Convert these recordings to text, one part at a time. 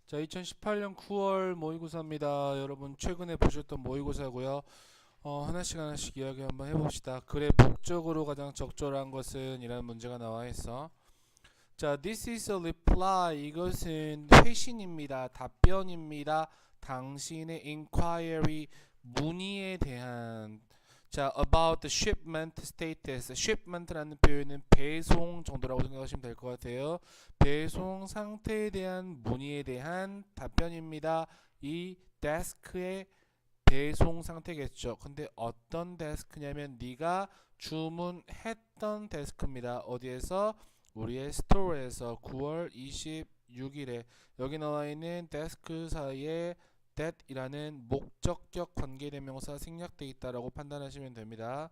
자, 2018년 9월 모의고사입니다. 여러분 최근에 보셨던 모의고사고요. 하나씩 하나씩 이야기 한번 해봅시다. 글의 목적으로 가장 적절한 것은 이라는 문제가 나와 있어. 자, this is a reply. 이것은 회신입니다. 답변입니다. 당신의 inquiry, 문의에 대한. 자, about the shipment status. shipment라는 표현은 배송 정도라고 생각하시면 될 것 같아요. 배송 상태에 대한 문의에 대한 답변입니다. 이 데스크의 배송 상태겠죠. 근데 어떤 데스크냐면 네가 주문했던 데스크입니다. 어디에서? 우리의 스토어에서 9월 26일에 여기 나와 있는 데스크 사이에 that이라는 목적격 관계대명사 생략되어 있다라고 판단하시면 됩니다.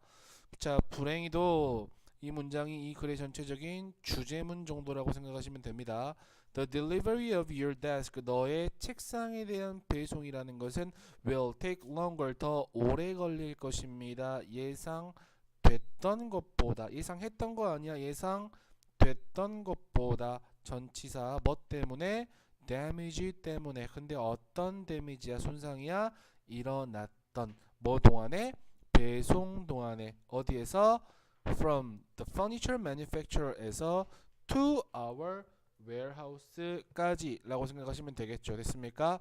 자, 불행히도 이 문장이 이 글의 전체적인 주제문 정도라고 생각하시면 됩니다. The delivery of your desk, 너의 책상에 대한 배송이라는 것은 will take longer, 더 오래 걸릴 것입니다. 예상됐던 것보다, 예상했던 거 아니야. 예상됐던 것보다 전치사 뭐 때문에? damage 때문에. 근데 어떤 damage야? 손상이야? 일어났던 뭐 동안에? 배송 동안에. 어디에서? From the furniture manufacturer에서 to our warehouse까지 라고 생각하시면 되겠죠. 됐습니까?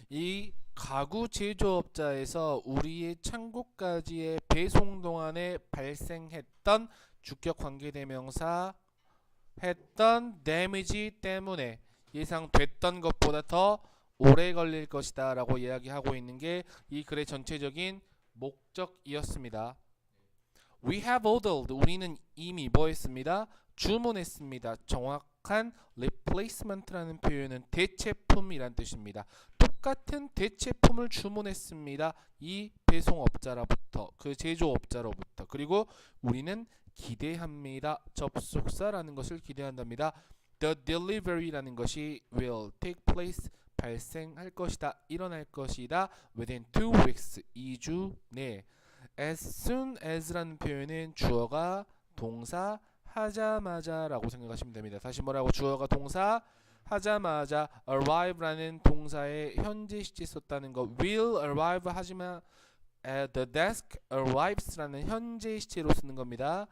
이 가구 제조업자에서 우리의 창고까지의 배송 동안에 발생했던 주격 관계대명사 했던 데미지 때문에 예상됐던 것보다 더 오래 걸릴 것이다 라고 이야기하고 있는 게 이 글의 전체적인 목적이었습니다. We have ordered. 우리는 이미 뭐 했습니다? 주문했습니다. 정확한 replacement라는 표현은 대체품이란 뜻입니다. 똑같은 대체품을 주문했습니다. 이 배송업자로부터, 그 제조업자로부터. 그리고 우리는 기대합니다. 접속사라는 것을 기대한답니다. The delivery라는 것이 will take place, 발생할 것이다, 일어날 것이다. within 2 weeks, 2주 내에. as soon as라는 표현은 주어가 동사 하자마자 라고 생각하시면 됩니다. 다시 뭐라고? 주어가 동사 하자마자 arrive라는 동사의 현재 시제 썼다는 거. will arrive 하지만 at the desk arrives라는 현재 시제로 쓰는 겁니다.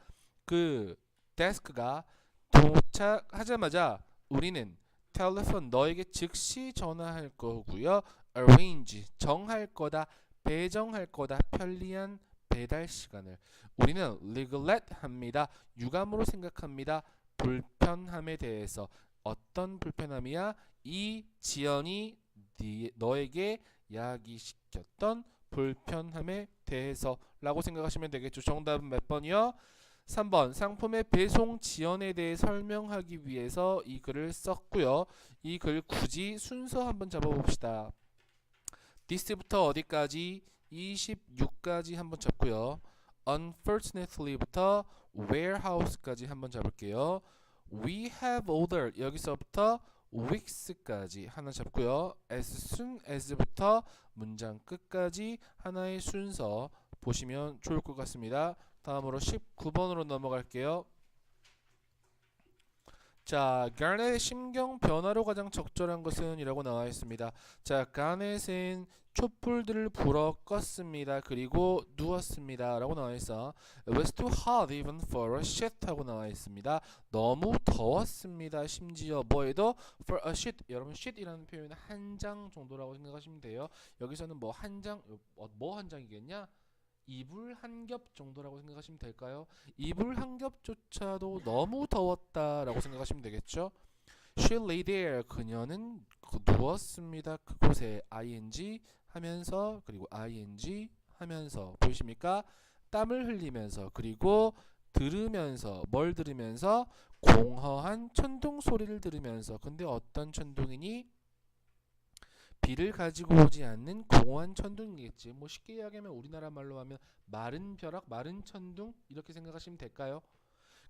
그 데스크가 도착하자마자 우리는 텔레폰 너에게 즉시 전화할 거고요. arrange 정할 거다, 배정할 거다, 편리한 배달 시간을. 우리는 neglect 합니다. 유감으로 생각합니다. 불편함에 대해서. 어떤 불편함이야? 이 지연이 너에게 야기시켰던 불편함에 대해서 라고 생각하시면 되겠죠. 정답은 몇 번이요? 3번. 상품의 배송 지연에 대해 설명하기 위해서 이 글을 썼고요. 이 글 굳이 순서 한번 잡아봅시다. this부터 어디까지? 26까지 한번 잡고요. unfortunately부터 warehouse까지 한번 잡을게요. we have ordered 여기서부터 weeks까지 하나 잡고요. as soon as부터 문장 끝까지 하나의 순서 보시면 좋을 것 같습니다. 다음으로 19번으로 넘어갈게요. 자, 가넷의 심경 변화로 가장 적절한 것은 이라고 나와 있습니다. 자, 가넷은 촛불들을 불어 껐습니다. 그리고 누웠습니다. 라고 나와 있어. It was too hot even for a sheet 하고 나와 있습니다. 너무 더웠습니다. 심지어 뭐에도 for a sheet. 여러분 sheet이라는 표현은 한 장 정도라고 생각하시면 돼요. 여기서는 뭐 한 장, 뭐 한 장이겠냐? 이불 한 겹 정도라고 생각하시면 될까요? 이불 한 겹조차도 너무 더웠다라고 생각하시면 되겠죠? She lay there. 그녀는 누웠습니다. 그곳에 ing 하면서 그리고 ing 하면서 보이십니까? 땀을 흘리면서 그리고 들으면서 뭘 들으면서? 공허한 천둥 소리를 들으면서. 근데 어떤 천둥이니? 비를 가지고 오지 않는 공허한 천둥이겠지. 뭐 쉽게 이야기하면 우리나라 말로 하면 마른 벼락, 마른 천둥 이렇게 생각하시면 될까요?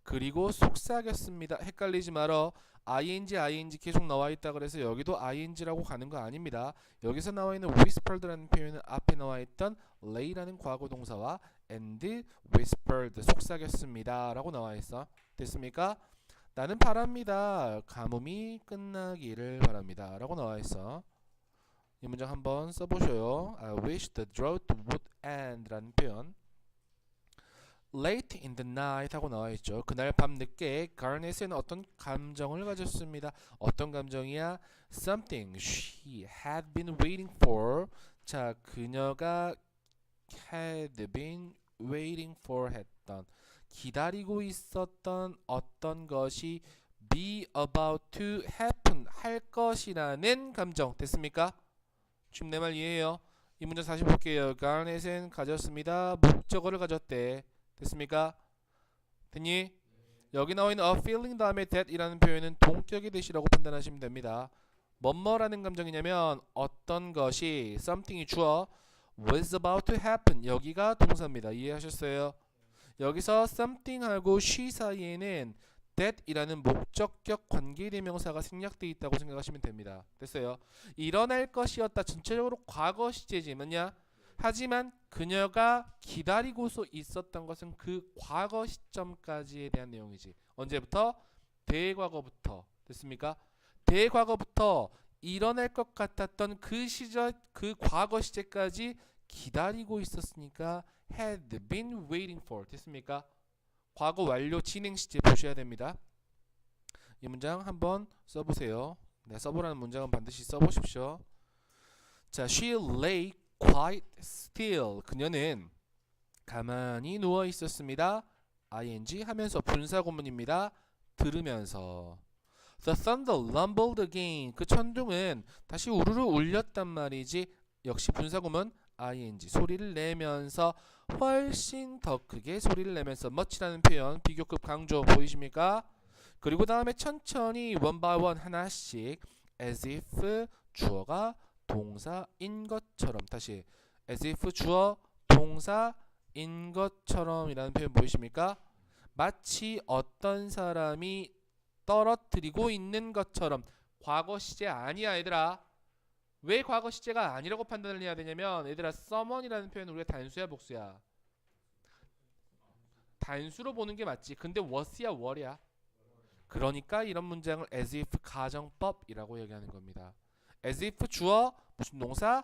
그리고 속삭였습니다. 헷갈리지 말어. ing 계속 나와 있다 그래서 여기도 ing라고 가는 거 아닙니다. 여기서 나와 있는 whispered라는 표현은 앞에 나와 있던 lay라는 과거 동사와 and whispered 속삭였습니다라고 나와 있어. 됐습니까? 나는 바랍니다. 가뭄이 끝나기를 바랍니다. 라고 나와 있어. 이 문장 한번 써보셔요. I wish the drought would end 라는 표현. Late in the night 하고 나와 있죠. 그날 밤 늦게 가넷은 어떤 감정을 가졌습니다. 어떤 감정이야? Something she had been waiting for. 자, 그녀가 had been waiting for 했던, 기다리고 있었던 어떤 것이 be about to happen 할 것이라는 감정. 됐습니까? 지금 내 말 이해해요? 이 문장 다시 볼게요. 가넷은 가졌습니다. 목적어를 가졌대. 됐습니까? 됐니? 여기 나와 있는 a feeling 다음에 that 이라는 표현은 동격의 뜻이라고 판단하시면 됩니다. 뭐뭐라는 감정이냐면 어떤 것이 something이 주어 was about to happen 여기가 동사입니다. 이해하셨어요? 여기서 something하고 she 사이에는 that 이라는 목적격 관계대명사가 생략되어 있다고 생각하시면 됩니다. 됐어요? 일어날 것이었다. 전체적으로 과거 시제지 뭐냐? 하지만 그녀가 기다리고서 있었던 것은 그 과거 시점까지에 대한 내용이지. 언제부터? 대과거부터. 됐습니까? 대과거부터 일어날 것 같았던 그 시절, 그 과거 시제까지 기다리고 있었으니까 had been waiting for. 됐습니까? 과거 완료 진행 시제 보셔야 됩니다. 이 문장 한번 써보세요. 네, 써보라는 문장은 반드시 써보십시오. 자, she lay quite still. 그녀는 가만히 누워 있었습니다. ing 하면서 분사구문입니다. 들으면서. The thunder rumbled again. 그 천둥은 다시 우르르 울렸단 말이지. 역시 분사구문 ing 소리를 내면서 훨씬 더 크게 소리를 내면서 much라는 표현 비교급 강조 보이십니까? 그리고 다음에 천천히 one by one 하나씩 as if 주어가 동사인 것처럼 다시 as if 주어 동사인 것처럼 이라는 표현 보이십니까? 마치 어떤 사람이 떨어뜨리고 있는 것처럼. 과거 시제 아니야 얘들아. 왜 과거 시제가 아니라고 판단을 해야 되냐면 얘들아 someone이라는 표현은 우리가 단수야 복수야? 단수로 보는 게 맞지. 근데 was야 were야? 그러니까 이런 문장을 as if 가정법이라고 얘기하는 겁니다. as if 주어 무슨 동사?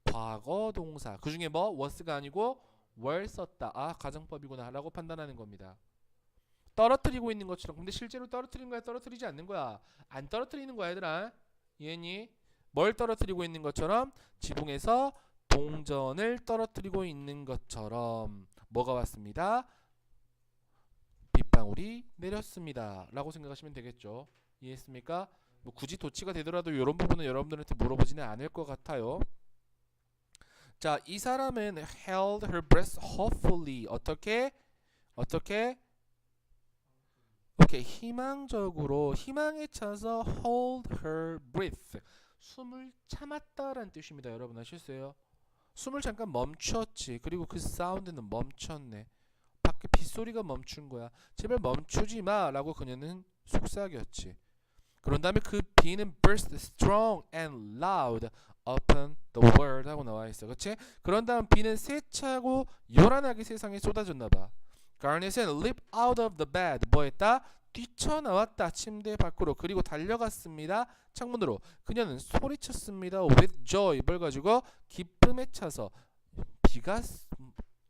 과거 동사. 그 중에 뭐? was가 아니고 were 썼다. 아 가정법이구나 라고 판단하는 겁니다. 떨어뜨리고 있는 것처럼. 근데 실제로 떨어뜨리는 거야? 떨어뜨리지 않는 거야? 안 떨어뜨리는 거야 얘들아. 이해했니? 뭘 떨어뜨리고 있는 것처럼? 지붕에서 동전을 떨어뜨리고 있는 것처럼 뭐가 왔습니다? 빗방울이 내렸습니다 라고 생각하시면 되겠죠. 이해했습니까? 뭐 굳이 도치가 되더라도 이런 부분은 여러분들한테 물어보지는 않을 것 같아요. 자, 이 사람은 held her breath hopefully. 어떻게? 오케이, 희망적으로, 희망에 차서 hold her breath. 숨을 참았다라는 뜻입니다. 여러분 아셨어요? 숨을 잠깐 멈췄지. 그리고 그 사운드는 멈췄네. 밖에 빗소리가 멈춘 거야. 제발 멈추지 마 라고 그녀는 속삭였지. 그런 다음에 그 비는 burst strong and loud upon the world 하고 나와 있어. 그치? 그런 다음 비는 세차고 요란하게 세상에 쏟아졌나 봐. 가넷은 leap out of the bed. 뭐 했다? 뛰쳐나왔다. 침대 밖으로. 그리고 달려갔습니다. 창문으로. 그녀는 소리쳤습니다. with joy. 뭘 가지고? 기쁨에 차서. 비가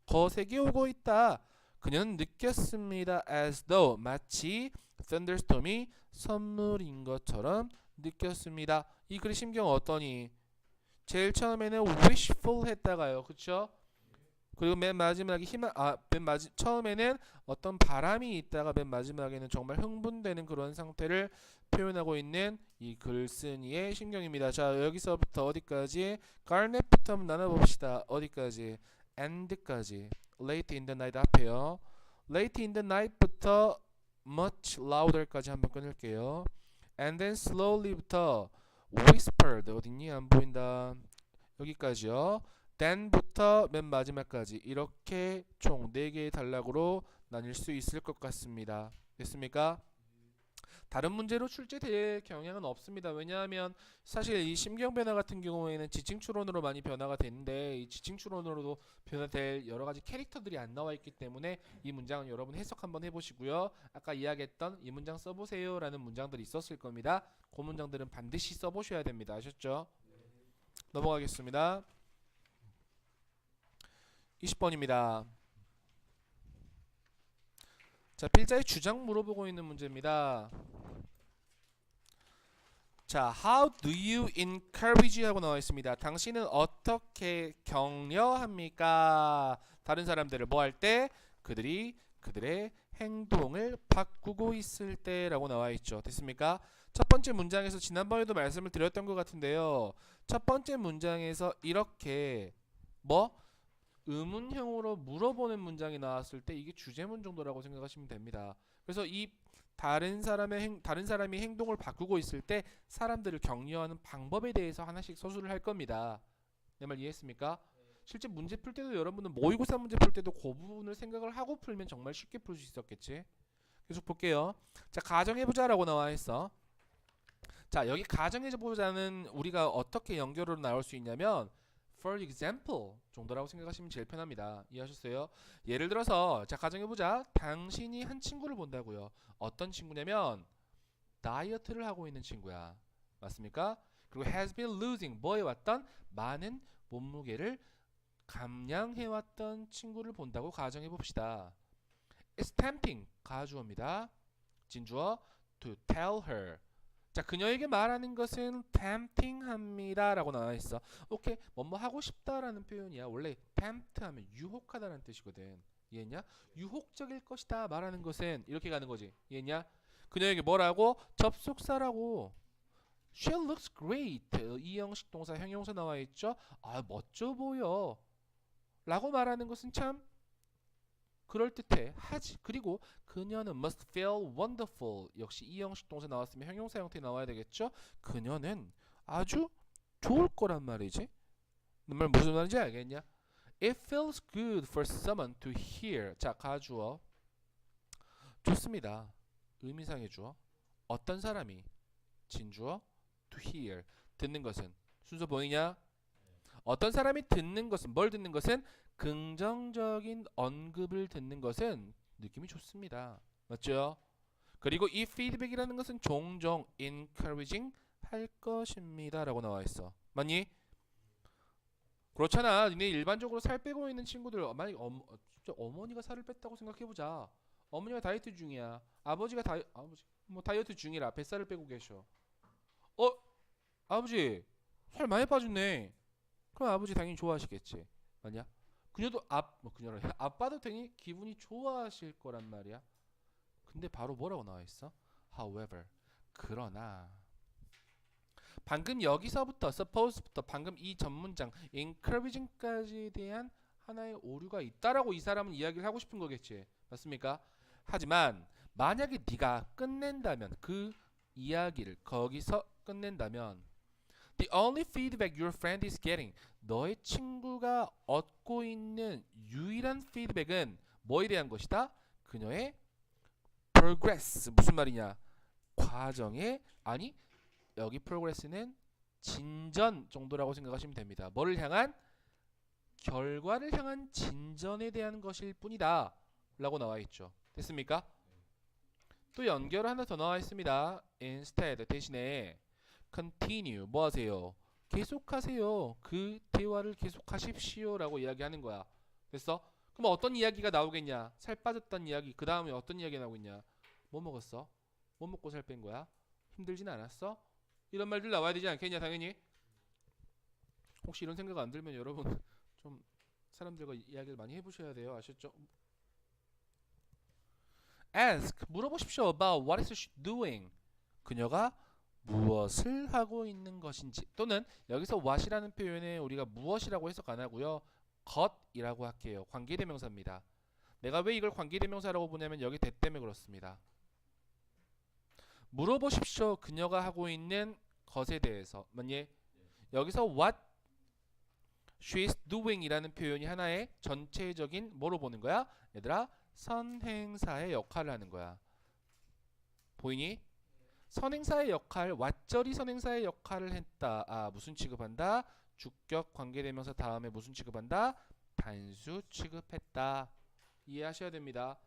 거세게 오고 있다. 그녀는 느꼈습니다. as though 마치 thunderstorm이 선물인 것처럼 느꼈습니다. 이 글의 심경 어떠니? 제일 처음에는 wishful 했다가요. 그쵸? 그리고 맨 마지막에 처음에는 어떤 바람이 있다가 맨 마지막에는 정말 흥분되는 그런 상태를 표현하고 있는 이 글쓴이의 심경입니다. 자, 여기서부터 어디까지? garnet부터 한번 나눠봅시다. 어디까지? end까지. late in the night 앞에요. late in the night부터 much louder까지 한번 끊을게요. and then slowly부터 whispered. 어딨니? 안 보인다. 여기까지요. then부터 맨 마지막까지 이렇게 총 4개의 단락으로 나뉠 수 있을 것 같습니다. 됐습니까? 다른 문제로 출제될 경향은 없습니다. 왜냐하면 사실 이 심경 변화 같은 경우에는 지층 추론으로 많이 변화가 되는데 이 지층 추론으로도 변화될 여러 가지 캐릭터들이 안 나와 있기 때문에 이 문장은 여러분 해석 한번 해보시고요. 아까 이야기했던 이 문장 써보세요라는 문장들이 있었을 겁니다. 그 문장들은 반드시 써보셔야 됩니다. 아셨죠? 넘어가겠습니다. 20번입니다. 자, 필자의 주장 물어보고 있는 문제입니다. 자, how do you encourage 하고 나와 있습니다. 당신은 어떻게 격려합니까? 다른 사람들을 뭐 할 때? 그들의 행동을 바꾸고 있을 때라고 나와 있죠. 됐습니까? 첫 번째 문장에서 지난번에도 말씀을 드렸던 것 같은데요. 첫 번째 문장에서 이렇게 뭐 의문형으로 물어보는 문장이 나왔을 때 이게 주제문 정도라고 생각하시면 됩니다. 그래서 이 다른 사람이 행동을 바꾸고 있을 때 사람들을 격려하는 방법에 대해서 하나씩 서술을 할 겁니다. 내 말 이해했습니까? 실제 문제 풀 때도 여러분은 모의고사 문제 풀 때도 그 부분을 생각을 하고 풀면 정말 쉽게 풀 수 있었겠지. 계속 볼게요. 자, 가정해보자라고 나와 있어. 자, 여기 가정해보자는 우리가 어떻게 연결으로 나올 수 있냐면 for example 정도라고 생각하시면 제일 편합니다. 이해하셨어요? 예를 들어서 자, 가정해보자. 당신이 한 친구를 본다고요. 어떤 친구냐면 다이어트를 하고 있는 친구야. 맞습니까? 그리고 has been losing 뭐 해왔던 많은 몸무게를 감량해왔던 친구를 본다고 가정해봅시다. It's tempting 가주어입니다. 진주어 to tell her. 자, 그녀에게 말하는 것은 tempting합니다 라고 나와있어. 오케이, 뭐뭐 하고 싶다라는 표현이야. 원래 tempt 하면 유혹하다라는 뜻이거든. 이해했냐? 유혹적일 것이다 말하는 것은 이렇게 가는 거지. 이해했냐? 그녀에게 뭐라고? 접속사라고. She looks great. 이 형식 동사 형용사 나와있죠. 아, 멋져 보여 라고 말하는 것은 참 그럴듯해 하지. 그리고 그녀는 must feel wonderful. 역시 이 형식 동사 나왔으면 형용사 형태 나와야 되겠죠. 그녀는 아주 좋을 거란 말이지. 그 말 무슨 말인지 알겠냐? It feels good for someone to hear. 자, 가주어 좋습니다. 의미상의 주어. 어떤 사람이 진주어 to hear. 듣는 것은 순서 보이냐? 어떤 사람이 듣는 것은 뭘 듣는 것은 긍정적인 언급을 듣는 것은 느낌이 좋습니다. 맞죠? 그리고 이 피드백이라는 것은 종종 encouraging 할 것입니다 라고 나와 있어. 맞니? 그렇잖아. 니네 일반적으로 살 빼고 있는 친구들 만약 진짜 어머니가 살을 뺐다고 생각해보자. 어머니가 다이어트 중이야. 아버지가 다이어트 중이라 뱃살을 빼고 계셔. 아버지 살 많이 빠졌네. 그럼 아버지 당연히 좋아하시겠지. 맞냐? 그녀도 그녀를 아빠도 당연히 기분이 좋아하실 거란 말이야. 근데 바로 뭐라고 나와 있어? However, 그러나 방금 여기서부터 suppose부터 방금 이 전문장 encouraging까지에 대한 하나의 오류가 있다라고 이 사람은 이야기를 하고 싶은 거겠지. 맞습니까? 하지만 만약에 네가 끝낸다면 그 이야기를 거기서 끝낸다면 The only feedback your friend is getting 너의 친구가 얻고 있는 유일한 피드백은 뭐에 대한 것이다? 그녀의 progress 무슨 말이냐? 과정에 아니 여기 progress는 진전 정도라고 생각하시면 됩니다. 뭐를 향한? 결과를 향한 진전에 대한 것일 뿐이다 라고 나와 있죠. 됐습니까? 또 연결 하나 더 나와 있습니다. instead 대신에 continue 뭐 하세요? 계속하세요. 그 대화를 계속하십시오 라고 이야기하는 거야. 됐어? 그럼 어떤 이야기가 나오겠냐? 살 빠졌다는 이야기. 그 다음에 어떤 이야기가 나오겠냐? 뭐 먹었어? 뭐 먹고 살 뺀 거야? 힘들진 않았어? 이런 말들 나와야 되지 않겠냐 당연히. 혹시 이런 생각 안 들면 여러분 좀 사람들과 이야기를 많이 해보셔야 돼요. 아셨죠? Ask 물어보십시오. About what is she doing? 그녀가 무엇을 하고 있는 것인지. 또는 여기서 what이라는 표현에 우리가 무엇이라고 해석 안 하고요. 것이라고 할게요. 관계대명사입니다. 내가 왜 이걸 관계대명사라고 보냐면 여기 대 때문에 그렇습니다. 물어보십시오. 그녀가 하고 있는 것에 대해서. 맞니? 여기서 what she is doing 이라는 표현이 하나의 전체적인 뭐로 보는 거야? 얘들아 선행사의 역할을 하는 거야. 보이니? 선행사의 역할, 왓절이 선행사의 역할을 했다. 아, 무슨 취급한다? 주격 관계대명사 다음에 무슨 취급한다? 단수 취급했다. 이해하셔야 됩니다.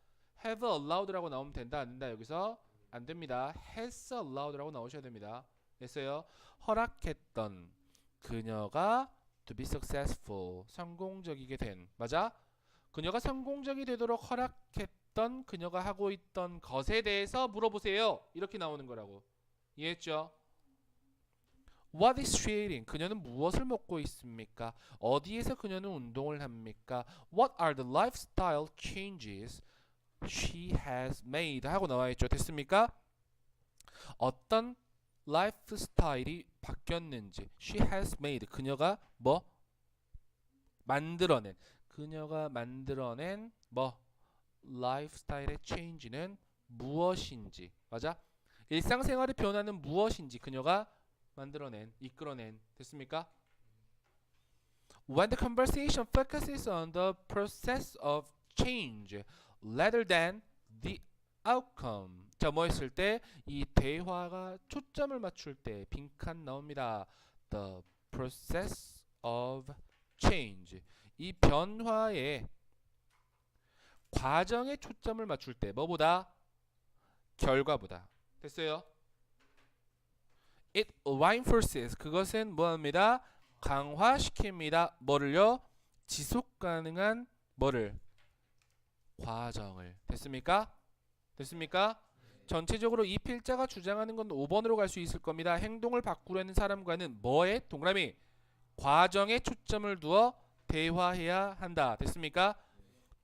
have allowed라고 나오면 된다, 안 된다? 여기서 안 됩니다. has allowed라고 나오셔야 됩니다. 됐어요? 허락했던 그녀가 to be successful, 성공적이게 된. 맞아? 그녀가 성공적이 되도록 허락했던 그녀가 하고 있던 것에 대해서 물어보세요. 이렇게 나오는 거라고. 이해했죠? What is she eating? 그녀는 무엇을 먹고 있습니까? 어디에서 그녀는 운동을 합니까? What are the lifestyle changes she has made? 하고 나와 있죠. 됐습니까? 어떤 라이프 스타일이 바뀌었는지 she has made 그녀가 뭐 만들어낸 그녀가 만들어낸 뭐 라이프 스타일의 change는 무엇인지 맞아? 일상생활의 변화는 무엇인지 그녀가 만들어낸 이끌어낸 됐습니까? When the conversation focuses on the process of change rather than the outcome. 자, 뭐 했을 때 이 대화가 초점을 맞출 때 빈칸 나옵니다. The process of change. 이 변화의 과정에 초점을 맞출 때 뭐보다? 결과보다. 됐어요? It reinforces. 그것은 뭐합니다? 강화시킵니다. 뭐를요? 지속 가능한 뭐를? 과정을. 됐습니까? 됐습니까? 전체적으로 이 필자가 주장하는 건 5번으로 갈 수 있을 겁니다. 행동을 바꾸려는 사람과는 뭐에? 동그라미 과정에 초점을 두어 대화해야 한다. 됐습니까?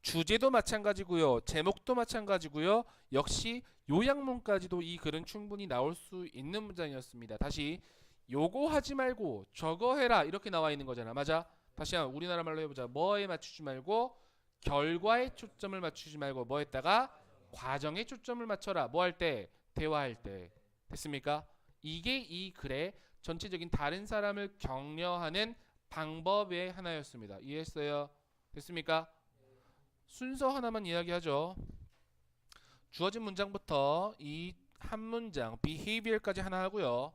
주제도 마찬가지고요. 제목도 마찬가지고요. 역시 요약문까지도 이 글은 충분히 나올 수 있는 문장이었습니다. 다시 요거 하지 말고 저거 해라 이렇게 나와 있는 거잖아. 맞아? 다시 한번 우리나라 말로 해보자. 뭐에 맞추지 말고 결과에 초점을 맞추지 말고 뭐 했다가 과정에 초점을 맞춰라. 뭐 할 때? 대화할 때. 됐습니까? 이게 이 글의 전체적인 다른 사람을 격려하는 방법의 하나였습니다. 이해했어요? 됐습니까? 순서 하나만 이야기하죠. 주어진 문장부터 이 한 문장 behavior까지 하나 하고요.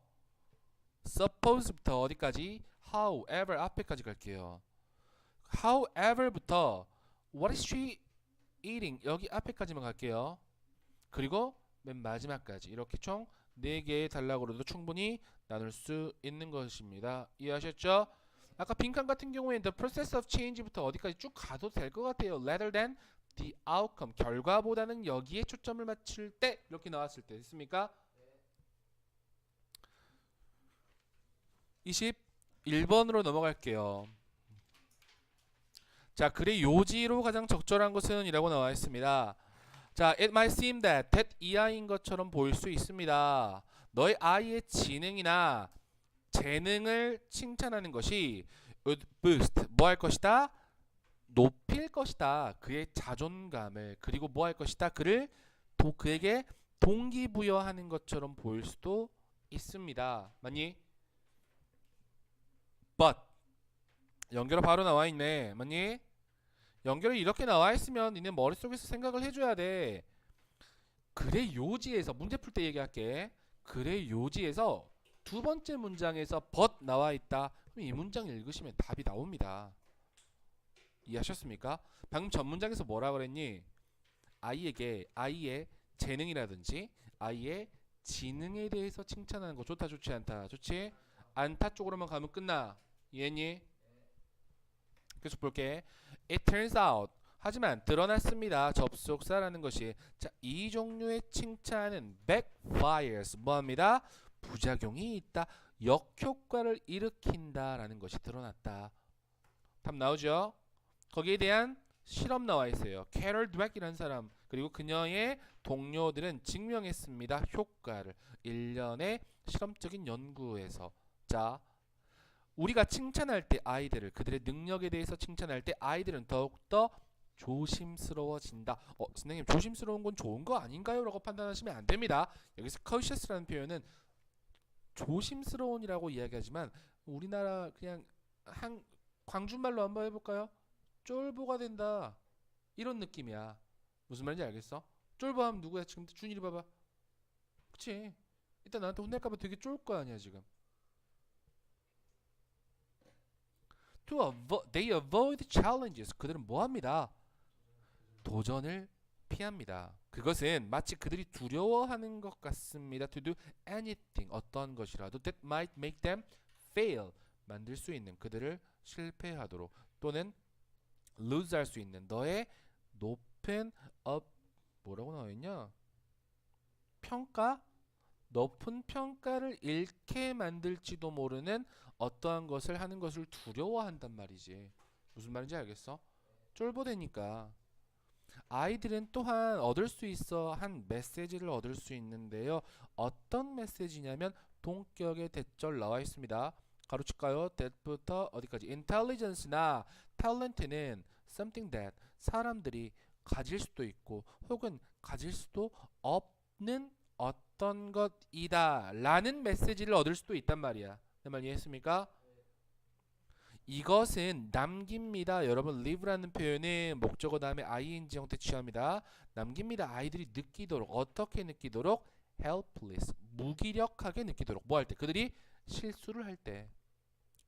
suppose부터 어디까지? however 앞에까지 갈게요. however부터 what is she eating 여기 앞에까지만 갈게요. 그리고 맨 마지막까지 이렇게 총 4개의 단락으로도 충분히 나눌 수 있는 것입니다. 이해하셨죠? 아까 빈칸 같은 경우에는 the process of change부터 어디까지 쭉 가도 될 것 같아요. rather than the outcome 결과보다는 여기에 초점을 맞출 때 이렇게 나왔을 때 됐습니까? 21번으로 넘어갈게요. 자, 글의 요지로 가장 적절한 것은 이라고 나와 있습니다. 자, it might seem that 이 아이인 것처럼 보일 수 있습니다. 너의 아이의 지능이나 재능을 칭찬하는 것이 would boost 뭐 할 것이다? 높일 것이다. 그의 자존감을 그리고 뭐 할 것이다? 그에게 동기부여하는 것처럼 보일 수도 있습니다. 맞니? but 연결어 바로 나와 있네. 맞니? 연결이 이렇게 나와 있으면 니네 머릿속에서 생각을 해줘야 돼. 글의 요지에서 문제 풀 때 얘기할게. 글의 요지에서 두 번째 문장에서 but 나와 있다. 그럼 이 문장 읽으시면 답이 나옵니다. 이해하셨습니까? 방금 전 문장에서 뭐라 그랬니? 아이에게 아이의 재능이라든지 아이의 지능에 대해서 칭찬하는 거 좋다 좋지 않다. 좋지? 않다 쪽으로만 가면 끝나. 이해했니? 계속 볼게. It turns out 하지만 드러났습니다. 접속사라는 것이 자, 이 종류의 칭찬은 backfires 뭐합니다? 부작용이 있다. 역효과를 일으킨다라는 것이 드러났다. 답 나오죠? 거기에 대한 실험 나와 있어요. 캐럴 드웩이라는 사람 그리고 그녀의 동료들은 증명했습니다. 효과를 일련의 실험적인 연구에서 자 우리가 칭찬할 때 아이들을 그들의 능력에 대해서 칭찬할 때 아이들은 더욱더 조심스러워진다. 선생님 조심스러운 건 좋은 거 아닌가요? 라고 판단하시면 안 됩니다. 여기서 cautious라는 표현은 조심스러운이라고 이야기하지만 우리나라 그냥 한 광주말로 한번 해볼까요? 쫄보가 된다 이런 느낌이야. 무슨 말인지 알겠어? 쫄보하면 누구야? 지금 준일이 봐봐. 그치? 일단 나한테 혼낼까봐 되게 쫄 거 아니야 지금. They avoid challenges. 그들은 뭐합니다? 도전을 피합니다. 그것은 마치 그들이 두려워하는 것 같습니다. To do anything, 어떤 것이라도 that might make them fail, 만들 수 있는, 그들을 실패하도록 또는 lose 할 수 있는 너의 높은 뭐라고 나와있냐? 평가? 높은 평가를 잃게 만들지도 모르는 어떠한 것을 하는 것을 두려워한단 말이지. 무슨 말인지 알겠어? 쫄보되니까. 아이들은 또한 얻을 수 있어 한 메시지를 얻을 수 있는데요. 어떤 메시지냐면 동격의 대절 나와 있습니다. 가로칠까요? that부터 어디까지? intelligence나 talent는 something that 사람들이 가질 수도 있고 혹은 가질 수도 없는 어떤 것이다 라는 메시지를 얻을 수도 있단 말이야. 내 말 이해했습니까? 이것은 남깁니다. 여러분 live라는 표현은 목적어 다음에 ing 형태 취합니다. 남깁니다. 아이들이 느끼도록, 어떻게 느끼도록? helpless, 무기력하게 느끼도록. 뭐 할 때? 그들이 실수를 할 때.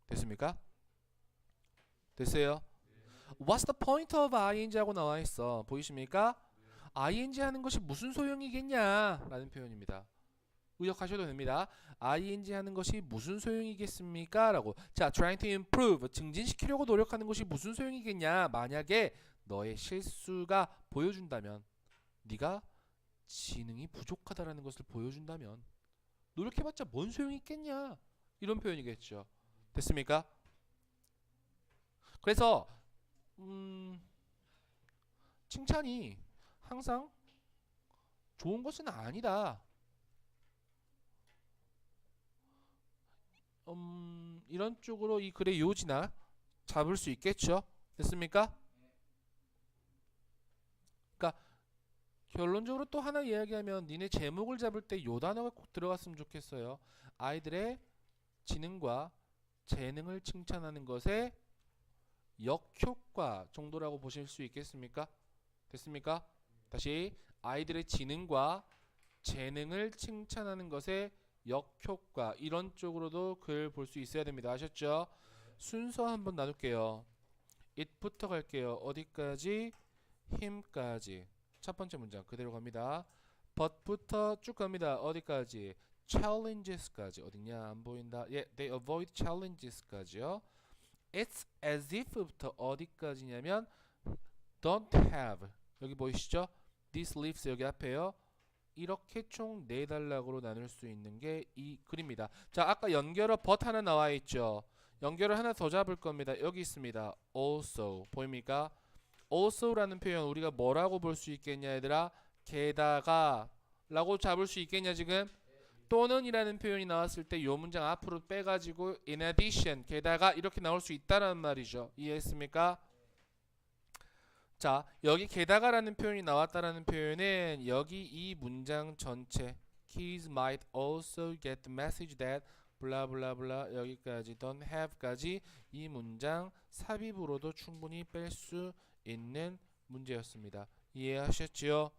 됐습니까? 됐어요? What's the point of ing 하고 나와 있어. 보이십니까? ing 하는 것이 무슨 소용이겠냐 라는 표현입니다. 의역하셔도 됩니다. ing 하는 것이 무슨 소용이겠습니까? 라고. 자, trying to improve, 증진시키려고 노력하는 것이 무슨 소용이겠냐. 만약에 너의 실수가 보여준다면, 네가 지능이 부족하다라는 것을 보여준다면 노력해봤자 뭔 소용이 있겠냐. 이런 표현이겠죠. 됐습니까? 그래서 칭찬이 항상 좋은 것은 아니다. 이런 쪽으로 이 글의 요지나 잡을 수 있겠죠. 됐습니까? 그러니까 결론적으로 또 하나 이야기하면 니네 제목을 잡을 때 요 단어가 꼭 들어갔으면 좋겠어요. 아이들의 지능과 재능을 칭찬하는 것의 역효과 정도라고 보실 수 있겠습니까? 됐습니까? 다시 아이들의 지능과 재능을 칭찬하는 것의 역효과, 이런 쪽으로도 글 볼 수 있어야 됩니다. 아셨죠? 순서 한번 나눌게요. it부터 갈게요. 어디까지? him까지. 첫 번째 문장 그대로 갑니다. but부터 쭉 갑니다. 어디까지? challenges까지. 어딨냐? 안 보인다. 예, they avoid challenges까지요. it's as if부터 어디까지냐면 don't have. 여기 보이시죠? these leaves 여기 앞에요. 이렇게 총 4단락으로 나눌 수 있는 게 이 글입니다. 자, 아까 연결어 but 하나 나와 있죠. 연결어 하나 더 잡을 겁니다. 여기 있습니다. also. 보입니까? also라는 표현 우리가 뭐라고 볼 수 있겠냐 얘들아? 게다가 라고 잡을 수 있겠냐 지금? 또는 이라는 표현이 나왔을 때 이 문장 앞으로 빼가지고 in addition, 게다가 이렇게 나올 수 있다는 말이죠. 이해했습니까? 자, 여기 게다가라는 표현이 나왔다라는 표현은 여기 이 문장 전체 kids might also get the message that blah blah blah 여기까지 don't have까지 이 문장 삽입으로도 충분히 뺄 수 있는 문제였습니다. 이해하셨지요?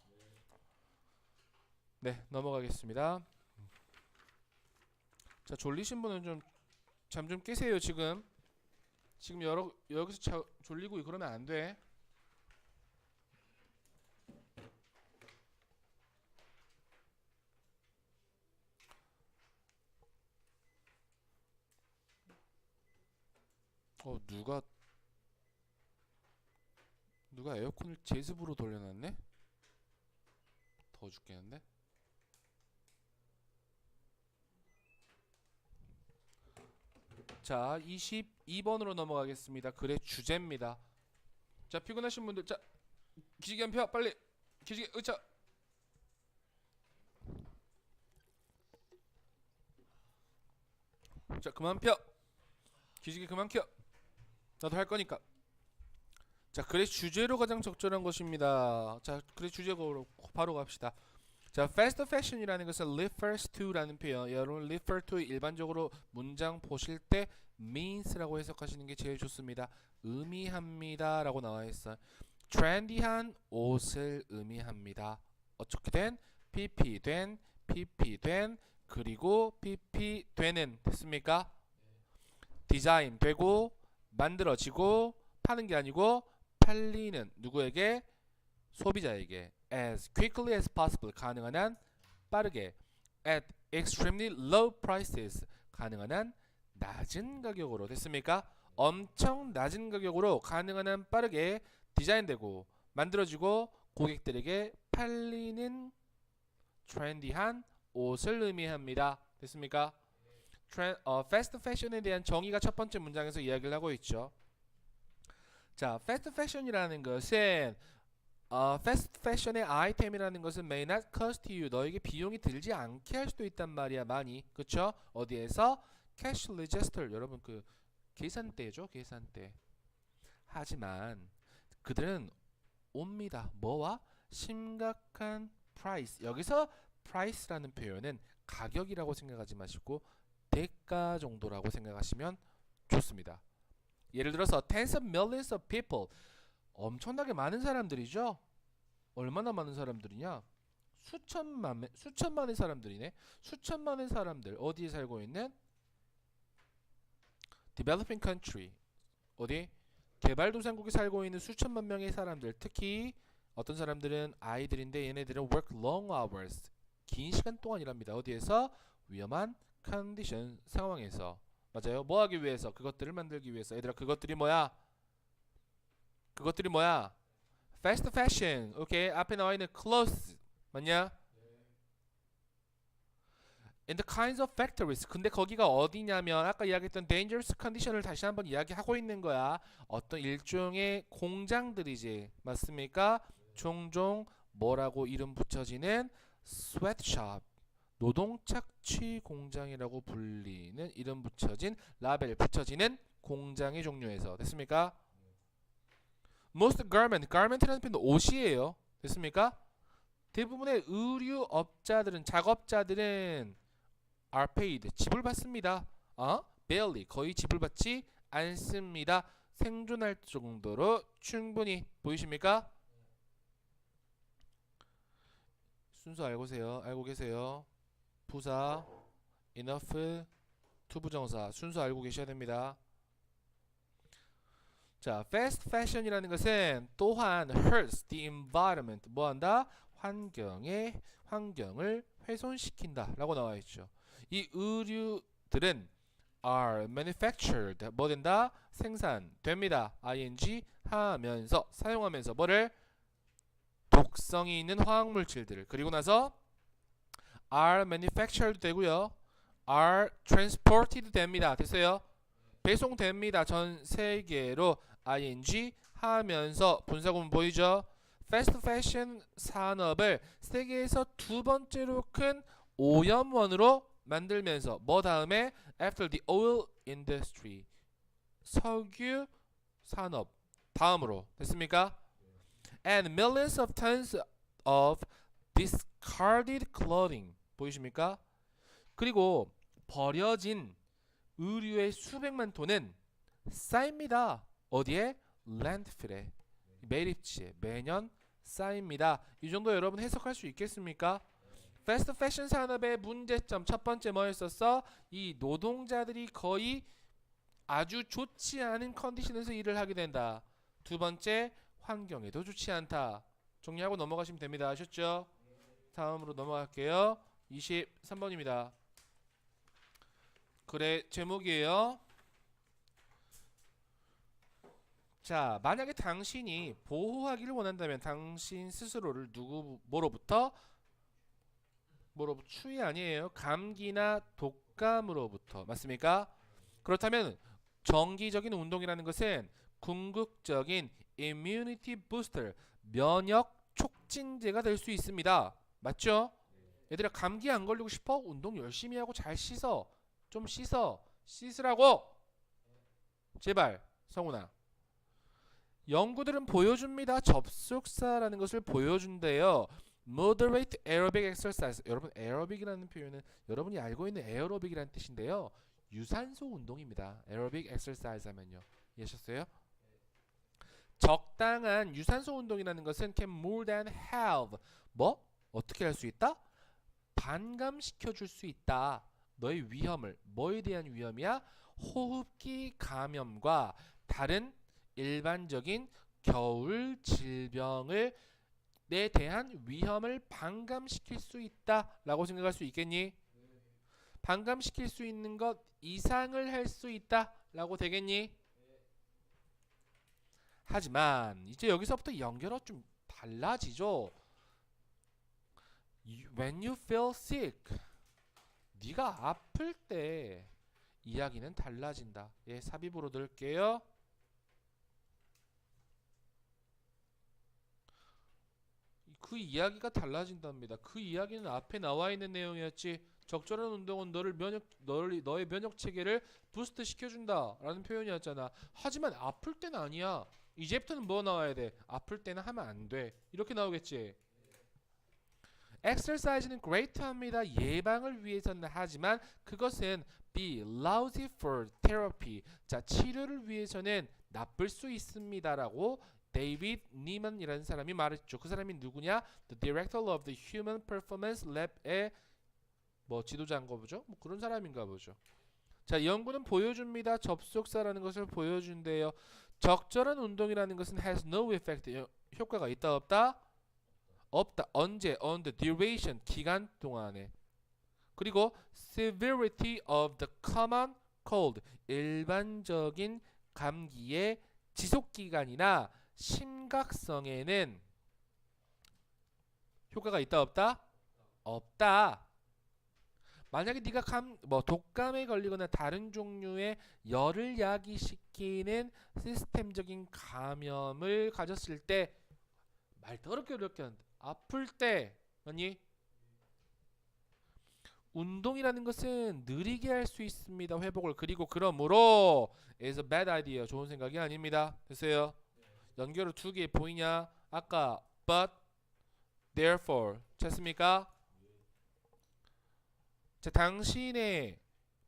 네, 넘어가겠습니다. 자, 졸리신 분은 좀 잠 좀 깨세요. 지금 여기서 졸리고 그러면 안 돼. 누가 에어컨을 제습으로 돌려놨네? 더워 죽겠는데? 자, 22번으로 넘어가겠습니다. 글의 주제입니다. 자, 피곤하신 분들, 자, 기지개 한 펴, 빨리. 기지개, 으차. 자, 그만 펴. 기지개 그만 켜. 나도 할 거니까. 자, 글의 주제로 가장 적절한 것입니다. 자, 글의 주제로 바로 갑시다. 자, fast fashion이라는 것은 refers to라는 표현. 여러분, refer to 일반적으로 문장 보실 때 means라고 해석하시는 게 제일 좋습니다. 의미합니다라고 나와 있어요. trendy한 옷을 의미합니다. 어떻게 된? pp 된 그리고 PP 되는 됐습니까? 디자인 되고 만들어지고 파는 게 아니고 팔리는 누구에게? 소비자에게 as quickly as possible 가능한 한 빠르게 at extremely low prices 가능한 한 낮은 가격으로 됐습니까? 엄청 낮은 가격으로 가능한 한 빠르게 디자인되고 만들어지고 고객들에게 팔리는 트렌디한 옷을 의미합니다. 됐습니까? 패스트 패션에 대한 정의가 첫 번째 문장에서 이야기를 하고 있죠. 자, 패스트 패션이라는 것은 패스트 패션의 아이템이라는 것은 may not cost you 너에게 비용이 들지 않게 할 수도 있단 말이야. 많이 그쵸? 어디에서? 캐시 레지스터 여러분 그 계산대죠. 계산대. 하지만 그들은 옵니다. 뭐와? 심각한 price. 여기서 price라는 표현은 가격이라고 생각하지 마시고 대가 정도라고 생각하시면 좋습니다. 예를 들어서 tens of millions of people 엄청나게 많은 사람들이죠. 얼마나 많은 사람들이냐? 수천만의 사람들이네. 수천만의 사람들 어디에 살고 있는? developing country 어디? 개발도상국에 살고 있는 수천만 명의 사람들 특히 어떤 사람들은 아이들인데 얘네들은 work long hours 긴 시간 동안 일합니다. 어디에서? 위험한 컨디션 상황에서 맞아요. 뭐 하기 위해서? 그것들을 만들기 위해서. 얘들아 그것들이 뭐야? 그것들이 뭐야? fast fashion. 오케이. 앞에 나와 있는 clothes. 맞냐? in the kinds of factories. 근데 거기가 어디냐면 아까 이야기했던 dangerous condition을 다시 한번 이야기하고 있는 거야. 어떤 일종의 공장들이지. 맞습니까? 종종 뭐라고 이름 붙여지는 sweatshop. 노동 착취 공장이라고 불리는 이름 붙여진 라벨 붙여지는 공장의 종류에서 됐습니까? Most garment이라는 표현은 옷이에요. 됐습니까? 대부분의 의류업자들은 작업자들은 are paid 지불받습니다. barely 거의 지불받지 않습니다. 생존할 정도로 충분히 보이십니까? 순서 알고 계세요? 부사 enough 투부정사 순서 알고 계셔야 됩니다. 자, fast fashion이라는 것은 또한 hurts the environment 뭐한다? 환경을 훼손시킨다 라고 나와 있죠. 이 의류들은 are manufactured 뭐 된다? 생산됩니다. ing 하면서 사용하면서 뭐를? 독성이 있는 화학물질들을 그리고 나서 are manufactured 되고요. are transported 됩니다. 됐어요? 배송됩니다. 전 세계로 ing 하면서 분사구문 보이죠? 패스트 패션 산업을 세계에서 두 번째로 큰 오염원으로 만들면서 뭐 다음에 after the oil industry 석유 산업 다음으로 됐습니까? and millions of tons of discarded clothing 보이십니까? 그리고 버려진 의류의 수백만 톤은 쌓입니다. 어디에? 랜드필에 매립지에 매년 쌓입니다. 이 정도 여러분 해석할 수 있겠습니까? 패스트 패션 산업의 문제점 첫 번째 뭐였었어? 이 노동자들이 거의 아주 좋지 않은 컨디션에서 일을 하게 된다. 두 번째 환경에도 좋지 않다. 정리하고 넘어가시면 됩니다. 아셨죠? 다음으로 넘어갈게요. 23번입니다. 글의 제목이에요. 자, 만약에 당신이 보호하기를 원한다면 당신 스스로를 뭐로부터 추위 아니에요. 감기나 독감으로부터. 맞습니까? 그렇다면 정기적인 운동이라는 것은 궁극적인 immunity booster, 면역 촉진제가 될 수 있습니다. 맞죠? 얘들아 감기 안 걸리고 싶어? 운동 열심히 하고 잘 씻어. 좀 씻으라고. 제발 성훈아. 연구들은 보여줍니다. 접속사라는 것을 보여준대요. Moderate aerobic exercise. 여러분 에어로빅이라는 표현은 여러분이 알고 있는 에어로빅이라는 뜻인데요. 유산소 운동입니다. aerobic exercise 하면요. 이해하셨어요? 적당한 유산소 운동이라는 것은 can more than have 뭐? 어떻게 할 수 있다? 반감시켜 줄 수 있다. 너의 위험을. 뭐에 대한 위험이야? 호흡기 감염과 다른 일반적인 겨울 질병을 에 대한 위험을 반감시킬 수 있다라고 생각할 수 있겠니? 반감시킬 수 있는 것 이상을 할 수 있다라고 되겠니? 하지만 이제 여기서부터 연결어 좀 달라지죠. When you feel sick, 네가 아플 때 이야기는 달라진다. 예, 삽입으로 넣을게요. 그 이야기가 달라진답니다. 그 이야기는 앞에 나와 있는 내용이었지. 적절한 운동은 너의 면역 체계를 부스트 시켜준다라는 표현이었잖아. 하지만 아플 때는 아니야. 이제부터는 뭐 나와야 돼? 아플 때는 하면 안 돼. 이렇게 나오겠지. exercise는 great합니다. 예방을 위해서는 하지만 그것은 be lousy for therapy. 자, 치료를 위해서는 나쁠 수 있습니다라고 데이비드 니먼이라는 사람이 말했죠. 그 사람이 누구냐? The director of the Human Performance Lab의 뭐 지도자인가 보죠. 뭐 그런 사람인가 보죠. 자, 연구는 보여줍니다. 접속사라는 것을 보여준대요. 적절한 운동이라는 것은 has no effect. 효과가 있다 없다? 없다. 언제? on the duration. 기간 동안에. 그리고 severity of the common cold. 일반적인 감기의 지속기간이나 심각성에는 효과가 있다 없다? 없다. 만약에 네가 독감에 걸리거나 다른 종류의 열을 야기시키는 시스템적인 감염을 가졌을 때 말 더럽게 하는데 아플 때 아니 운동이라는 것은 느리게 할 수 있습니다. 회복을. 그리고 그러므로 is a bad idea. 좋은 생각이 아닙니다. 됐어요? 연결을 두 개 보이냐? 아까 but, therefore 찾습니까? 자, 당신의